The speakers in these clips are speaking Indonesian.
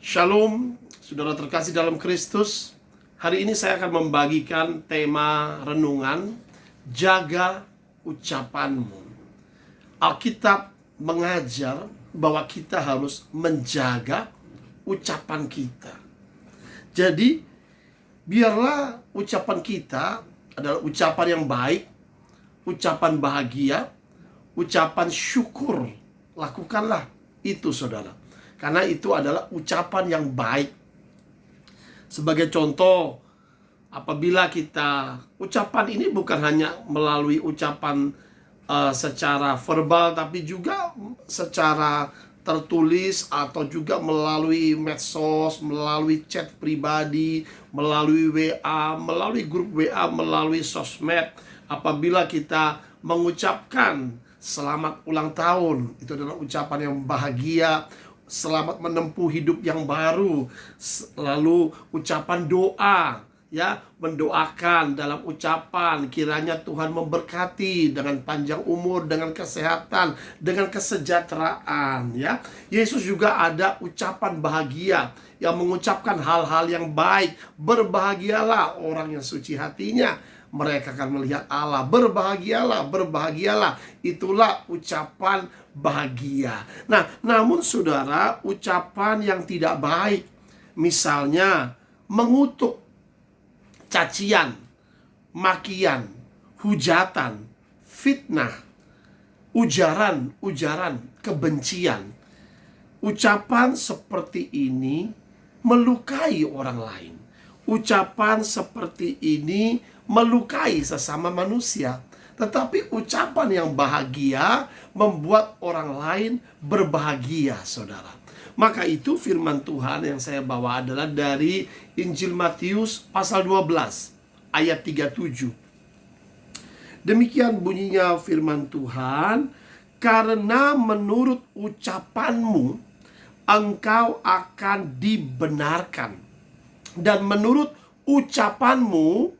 Shalom, saudara terkasih dalam Kristus. Hari ini saya akan membagikan tema renungan, jaga ucapanmu. Alkitab mengajar bahwa kita harus menjaga ucapan kita. Jadi, biarlah ucapan kita adalah ucapan yang baik, ucapan bahagia, ucapan syukur. Lakukanlah itu, saudara. Karena itu adalah ucapan yang baik. Sebagai contoh, apabila kita ucapan ini bukan hanya melalui ucapan secara verbal, tapi juga secara tertulis atau juga melalui medsos, melalui chat pribadi, melalui WA, melalui grup WA, melalui sosmed. Apabila kita mengucapkan selamat ulang tahun, itu adalah ucapan yang bahagia. Selamat menempuh hidup yang baru. Lalu ucapan doa, ya, mendoakan dalam ucapan kiranya Tuhan memberkati dengan panjang umur, dengan kesehatan, dengan kesejahteraan, ya. Yesus juga ada ucapan bahagia yang mengucapkan hal-hal yang baik. Berbahagialah orang yang suci hatinya, mereka akan melihat Allah. Berbahagialah, berbahagialah. Itulah ucapan bahagia. Nah, namun saudara, ucapan yang tidak baik, misalnya mengutuk, cacian, makian, hujatan, fitnah, ujaran, kebencian. Ucapan seperti ini melukai orang lain. Ucapan seperti ini melukai sesama manusia. Tetapi ucapan yang bahagia membuat orang lain berbahagia, saudara. Maka itu firman Tuhan yang saya bawa adalah dari Injil Matius pasal 12 ayat 37. Demikian bunyinya firman Tuhan, karena menurut ucapanmu engkau akan dibenarkan, dan menurut ucapanmu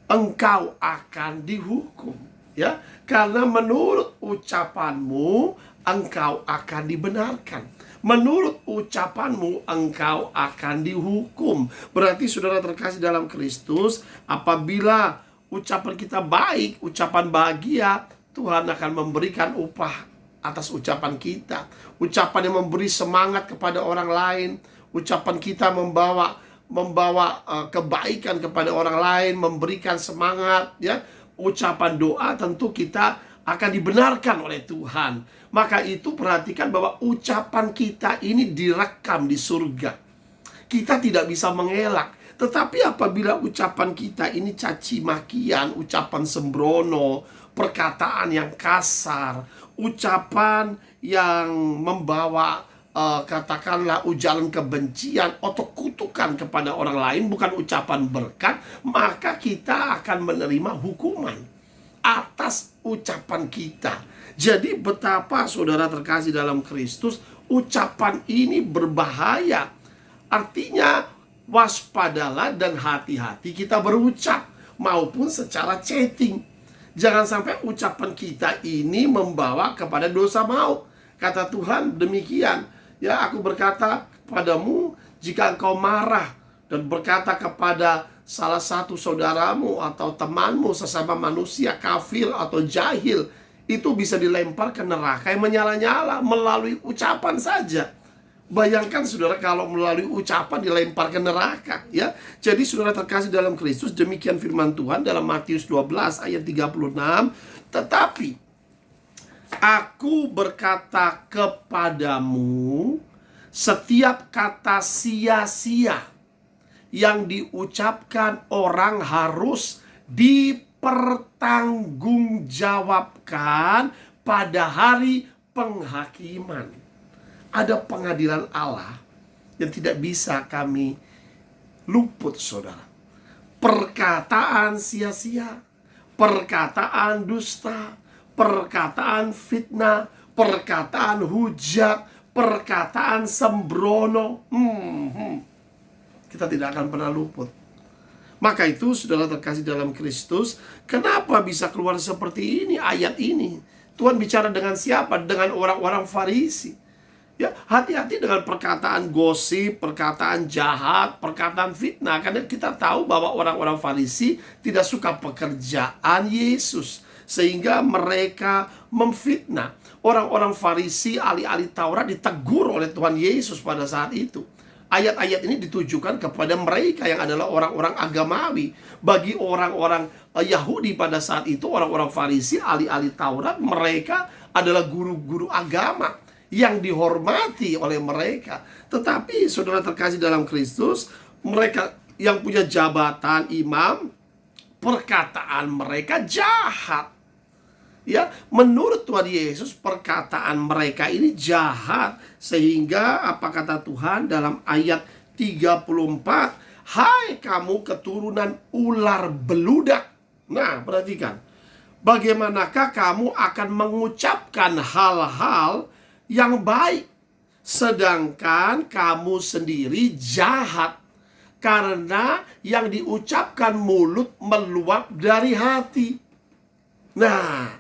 engkau akan dihukum, ya. Karena menurut ucapanmu engkau akan dibenarkan, menurut ucapanmu engkau akan dihukum. Berarti saudara terkasih dalam Kristus, apabila ucapan kita baik, ucapan bahagia, Tuhan akan memberikan upah atas ucapan kita. Ucapan yang memberi semangat kepada orang lain. Ucapan kita membawa kebaikan kepada orang lain, memberikan semangat, ya. Ucapan doa tentu kita akan dibenarkan oleh Tuhan. Maka itu perhatikan bahwa ucapan kita ini direkam di surga. Kita tidak bisa mengelak. Tetapi apabila ucapan kita ini caci makian, ucapan sembrono, perkataan yang kasar, ucapan yang membawa katakanlah ujaran kebencian atau kutukan kepada orang lain, bukan ucapan berkat, maka kita akan menerima hukuman atas ucapan kita. Jadi betapa saudara terkasih dalam Kristus, ucapan ini berbahaya. Artinya waspadalah dan hati-hati kita berucap maupun secara chatting. Jangan sampai ucapan kita ini membawa kepada dosa maut. Kata Tuhan demikian, ya, aku berkata kepadamu, jika engkau marah dan berkata kepada salah satu saudaramu atau temanmu sesama manusia kafir atau jahil, itu bisa dilempar ke neraka yang menyala-nyala melalui ucapan saja. Bayangkan saudara kalau melalui ucapan dilempar ke neraka, ya. Jadi saudara terkasih dalam Kristus, demikian firman Tuhan dalam Matius 12 ayat 36. Tetapi aku berkata kepadamu, setiap kata sia-sia yang diucapkan orang harus dipertanggungjawabkan pada hari penghakiman. Ada pengadilan Allah yang tidak bisa kami luput, saudara. Perkataan sia-sia, perkataan dusta, perkataan fitnah, perkataan hujat, perkataan sembrono, kita tidak akan pernah luput. Maka itu saudara terkasih dalam Kristus, kenapa bisa keluar seperti ini ayat ini? Tuhan bicara dengan siapa? Dengan orang-orang Farisi. Ya, hati-hati dengan perkataan gosip, perkataan jahat, perkataan fitnah. Karena kita tahu bahwa orang-orang Farisi tidak suka pekerjaan Yesus, sehingga mereka memfitnah. Orang-orang Farisi, ahli-ahli Taurat ditegur oleh Tuhan Yesus pada saat itu. Ayat-ayat ini ditujukan kepada mereka yang adalah orang-orang agamawi. Bagi orang-orang Yahudi pada saat itu, orang-orang Farisi, ahli-ahli Taurat, mereka adalah guru-guru agama yang dihormati oleh mereka. Tetapi saudara terkasih dalam Kristus, mereka yang punya jabatan imam, perkataan mereka jahat. Ya, menurut Tuhan Yesus perkataan mereka ini jahat. Sehingga apa kata Tuhan dalam ayat 34? Hai kamu keturunan ular beludak. Nah, perhatikan. Bagaimanakah kamu akan mengucapkan hal-hal yang baik, sedangkan kamu sendiri jahat? Karena yang diucapkan mulut meluap dari hati. Nah,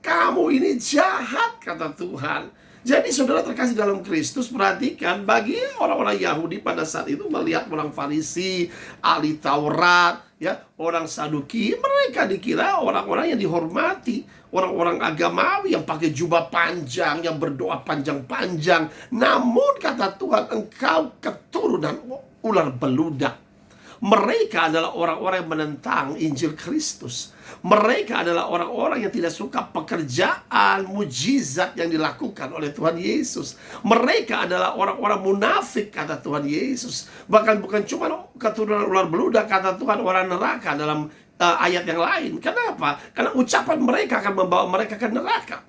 kamu ini jahat, kata Tuhan. Jadi saudara terkasih dalam Kristus, perhatikan, bagi orang-orang Yahudi pada saat itu melihat orang Farisi, ahli Taurat, ya, orang Saduki, mereka dikira orang-orang yang dihormati, orang-orang agamawi yang pakai jubah panjang, yang berdoa panjang-panjang. Namun kata Tuhan, engkau keturunan ular beludak. Mereka adalah orang-orang yang menentang Injil Kristus. Mereka adalah orang-orang yang tidak suka pekerjaan mujizat yang dilakukan oleh Tuhan Yesus. Mereka adalah orang-orang munafik, kata Tuhan Yesus. Bahkan bukan cuma keturunan ular beludak, kata Tuhan, orang neraka dalam ayat yang lain. Kenapa? Karena ucapan mereka akan membawa mereka ke neraka.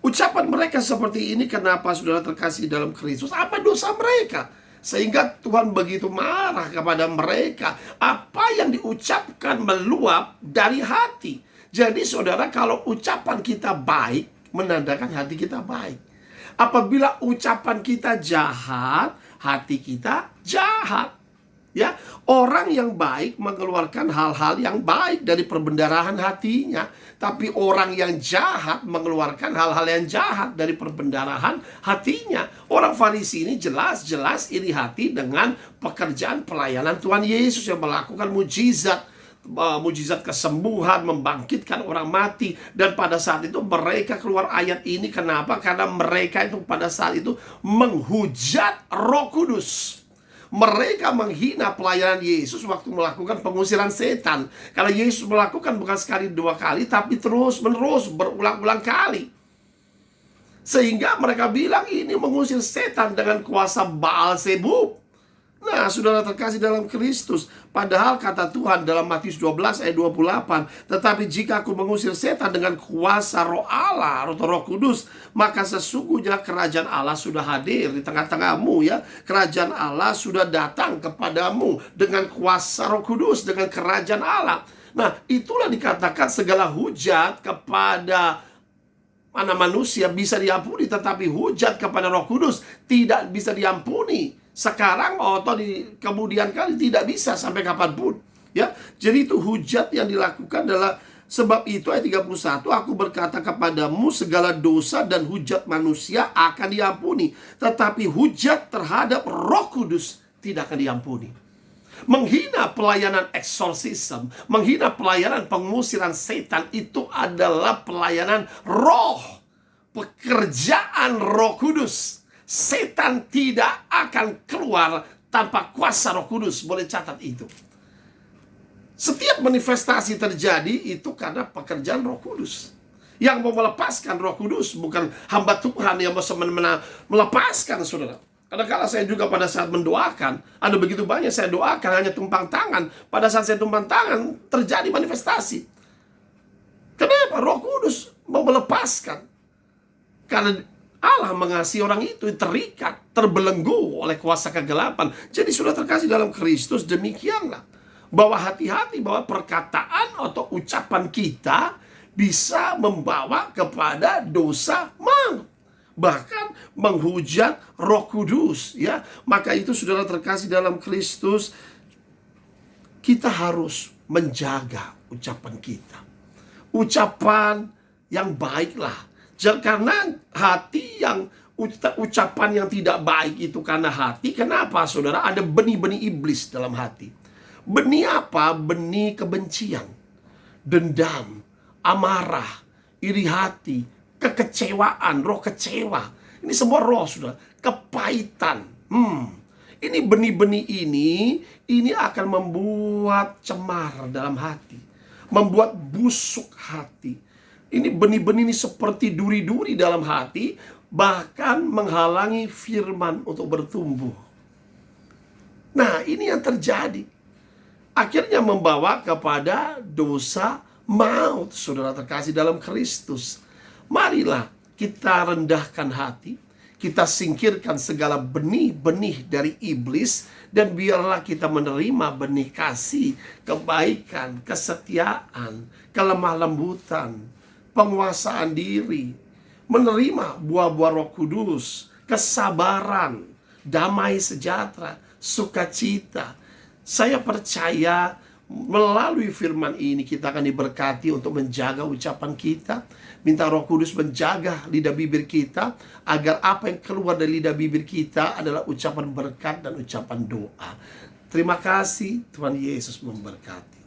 Ucapan mereka seperti ini. Kenapa saudara terkasih dalam Kristus? Apa dosa mereka? Sehingga Tuhan begitu marah kepada mereka. Apa yang diucapkan meluap dari hati. Jadi saudara, kalau ucapan kita baik, menandakan hati kita baik. Apabila ucapan kita jahat, hati kita jahat. Ya, orang yang baik mengeluarkan hal-hal yang baik dari perbendarahan hatinya, tapi orang yang jahat mengeluarkan hal-hal yang jahat dari perbendarahan hatinya. Orang Farisi ini jelas-jelas iri hati dengan pekerjaan pelayanan Tuhan Yesus yang melakukan mujizat, mujizat kesembuhan, membangkitkan orang mati. Dan pada saat itu mereka keluar ayat ini. Kenapa? Karena mereka itu pada saat itu menghujat Roh Kudus. Mereka menghina pelayanan Yesus waktu melakukan pengusiran setan. Karena Yesus melakukan bukan sekali dua kali, tapi terus menerus berulang-ulang kali. Sehingga mereka bilang ini mengusir setan dengan kuasa Baalzebub. Nah, saudara terkasih dalam Kristus, padahal kata Tuhan dalam Matius 12 ayat 28, tetapi jika aku mengusir setan dengan kuasa Roh Allah, Roh Kudus, maka sesungguhnya kerajaan Allah sudah hadir di tengah-tengahmu, ya. Kerajaan Allah sudah datang kepadamu dengan kuasa Roh Kudus, dengan kerajaan Allah. Nah, itulah dikatakan segala hujat kepada manusia bisa diampuni, tetapi hujat kepada Roh Kudus tidak bisa diampuni. Sekarang atau di kemudian kali tidak bisa sampai kapanpun, ya. Jadi itu hujat yang dilakukan adalah sebab itu ayat 31, aku berkata kepadamu segala dosa dan hujat manusia akan diampuni, tetapi hujat terhadap Roh Kudus tidak akan diampuni. Menghina pelayanan eksorsisme, menghina pelayanan pengusiran setan, itu adalah pelayanan roh, pekerjaan Roh Kudus. Setan tidak akan keluar tanpa kuasa Roh Kudus. Boleh catat itu. Setiap manifestasi terjadi itu karena pekerjaan Roh Kudus. Yang mau melepaskan Roh Kudus, bukan hamba Tuhan yang mau melepaskan, saudara. Kadang-kadang saya juga pada saat mendoakan, ada begitu banyak saya doakan hanya tumpang tangan. Pada saat saya tumpang tangan terjadi manifestasi. Kenapa? Roh Kudus mau melepaskan. Karena Allah mengasihi orang itu, terikat, terbelenggu oleh kuasa kegelapan. Jadi sudah terkasih dalam Kristus, demikianlah. Bahwa hati-hati bahwa perkataan atau ucapan kita bisa membawa kepada dosa maut. Bahkan menghujat Roh Kudus, ya. Maka itu saudara terkasih dalam Kristus, kita harus menjaga ucapan kita. Ucapan yang baiklah. Karena hati yang ucapan yang tidak baik itu karena hati. Kenapa, saudara? Ada benih-benih iblis dalam hati. Benih apa? Benih kebencian, dendam, amarah, iri hati, kekecewaan, roh kecewa. Ini semua roh, saudara. Kepahitan. Ini benih-benih ini akan membuat cemar dalam hati, membuat busuk hati. Ini benih-benih ini seperti duri-duri dalam hati, bahkan menghalangi firman untuk bertumbuh. Nah, ini yang terjadi. Akhirnya membawa kepada dosa maut, saudara terkasih dalam Kristus. Marilah kita rendahkan hati, kita singkirkan segala benih-benih dari iblis, dan biarlah kita menerima benih kasih, kebaikan, kesetiaan, kelemah lembutan, penguasaan diri, menerima buah-buah Roh Kudus, kesabaran, damai sejahtera, sukacita. Saya percaya melalui firman ini kita akan diberkati untuk menjaga ucapan kita. Minta Roh Kudus menjaga lidah bibir kita, agar apa yang keluar dari lidah bibir kita adalah ucapan berkat dan ucapan doa. Terima kasih, Tuhan Yesus memberkati.